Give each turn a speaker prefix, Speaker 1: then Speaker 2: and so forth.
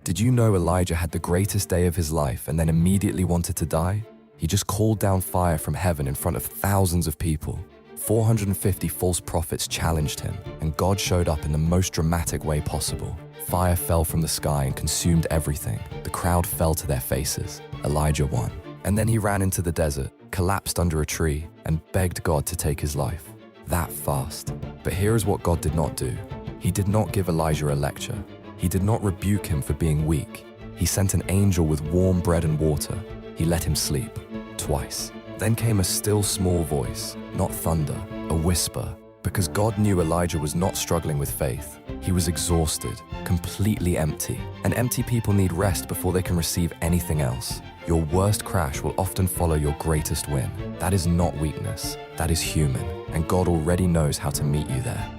Speaker 1: Did you know Elijah had the greatest day of his life and then immediately wanted to die? He just called down fire from heaven in front of thousands of people. 450 false prophets challenged him, and God showed up in the most dramatic way possible. Fire fell from the sky and consumed everything. The crowd fell to their faces. Elijah won. And then he ran into the desert, collapsed under a tree, and begged God to take his life. That fast. But here is what God did not do. He did not give Elijah a lecture. He did not rebuke him for being weak. He sent an angel with warm bread and water. He let him sleep, twice. Then came a still small voice, not thunder, a whisper, because God knew Elijah was not struggling with faith. He was exhausted, completely empty. And empty people need rest before they can receive anything else. Your worst crash will often follow your greatest win. That is not weakness, that is human, and God already knows how to meet you there.